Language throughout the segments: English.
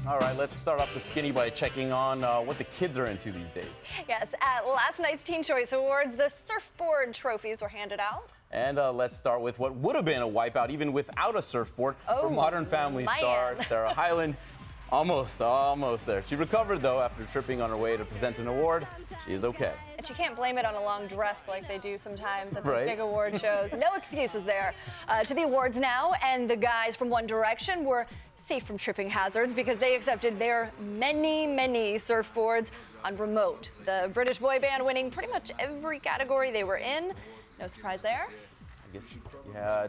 All right, let's start off the skinny by checking on what the kids are into these days. Yes, at last night's Teen Choice Awards, the surfboard trophies were handed out. And let's start with what would have been a wipeout even without a surfboard for Modern Family star Sarah Hyland. Almost there. She recovered, though, after tripping on her way to present an award. She is okay. And you can't blame it on a long dress like they do sometimes at these big award shows. No excuses there. To the awards now, and the guys from One Direction were safe from tripping hazards because they accepted their many surfboards on remote. The British boy band winning pretty much every category they were in. No surprise there. I guess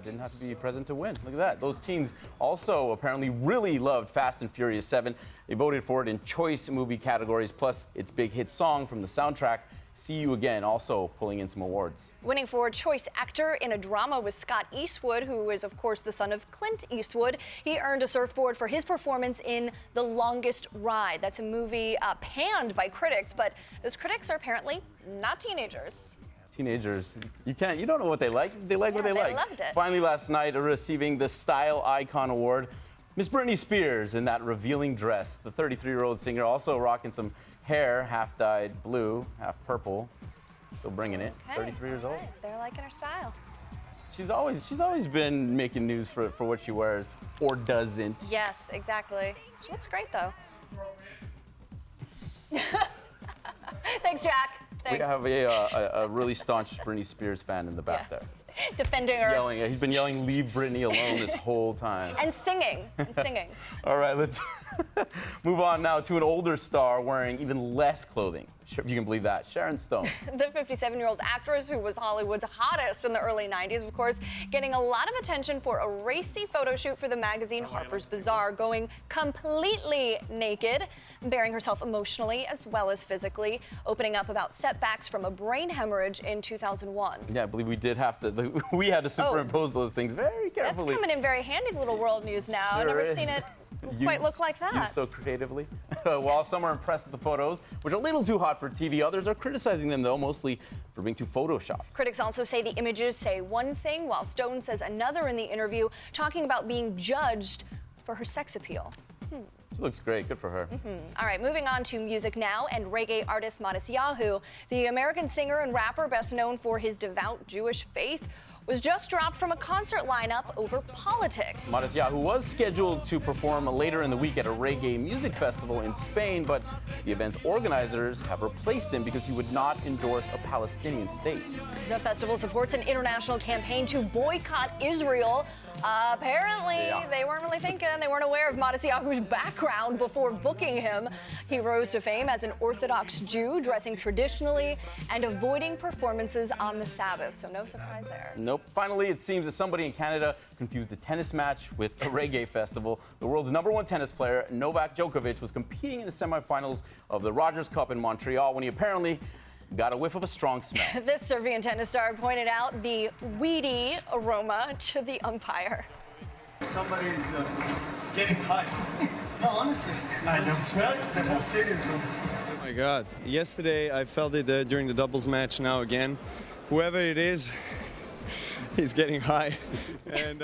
didn't have to be present to win. Look at that. Those teens also apparently really loved Fast and Furious 7. They voted for it in choice movie categories, plus its big hit song from the soundtrack, See You Again, also pulling in some awards. Winning for Choice Actor in a Drama was Scott Eastwood, who is, of course, the son of Clint Eastwood. He earned a surfboard for his performance in The Longest Ride. That's a movie panned by critics, but those critics are apparently not teenagers. Teenagers, you don't know what they like. They like what they like. They loved it. Finally, last night, receiving the Style Icon Award, Miss Britney Spears in that revealing dress. The 33-year-old singer also rocking some hair, half dyed blue, half purple. Still bringing it. Okay. 33 years old. Right. They're liking her style. She's always been making news for what she wears or doesn't. Yes, exactly. She looks great, though. Thanks, Jack. Thanks. We have a really staunch Britney Spears fan in the back there. Defending her. He's been yelling, "Leave Britney alone," this whole time. And singing. All right, let's move on now to an older star wearing even less clothing. If you can believe that. Sharon Stone. The 57-year-old actress who was Hollywood's hottest in the early 90s, of course, getting a lot of attention for a racy photo shoot for the magazine Harper's Bazaar, going completely naked, bearing herself emotionally as well as physically, opening up about setbacks from a brain hemorrhage in 2001. Yeah, I believe we did have to, we had to superimpose those things very carefully. That's coming in very handy, little world news now. Sure I've never seen it quite look like that. Used so creatively. While some are impressed with the photos, which are a little too hot for TV, others are criticizing them, though, mostly for being too Photoshopped. Critics also say the images say one thing, while Stone says another in the interview, talking about being judged for her sex appeal. She looks great. Good for her. All right, moving on to music now, and reggae artist Matisyahu, the American singer and rapper best known for his devout Jewish faith, was just dropped from a concert lineup over politics. Matisyahu was scheduled to perform later in the week at a reggae music festival in Spain, but the event's organizers have replaced him because he would not endorse a Palestinian state. The festival supports an international campaign to boycott Israel. Apparently, they weren't really thinking, they weren't aware of Matisyahu's background before booking him. He rose to fame as an Orthodox Jew, dressing traditionally and avoiding performances on the Sabbath, so no surprise there. Nope. Finally, it seems that somebody in Canada confused a tennis match with a reggae festival. The world's #1 tennis player, Novak Djokovic, was competing in the semifinals of the Rogers Cup in Montreal when he apparently got a whiff of a strong smell. This Serbian tennis star pointed out the weedy aroma to the umpire. Somebody's getting high. No, honestly. I know. You smell it? The whole stadium smells it. Oh my God. Yesterday I felt it during the doubles match, now again. Whoever it is, he's getting high. And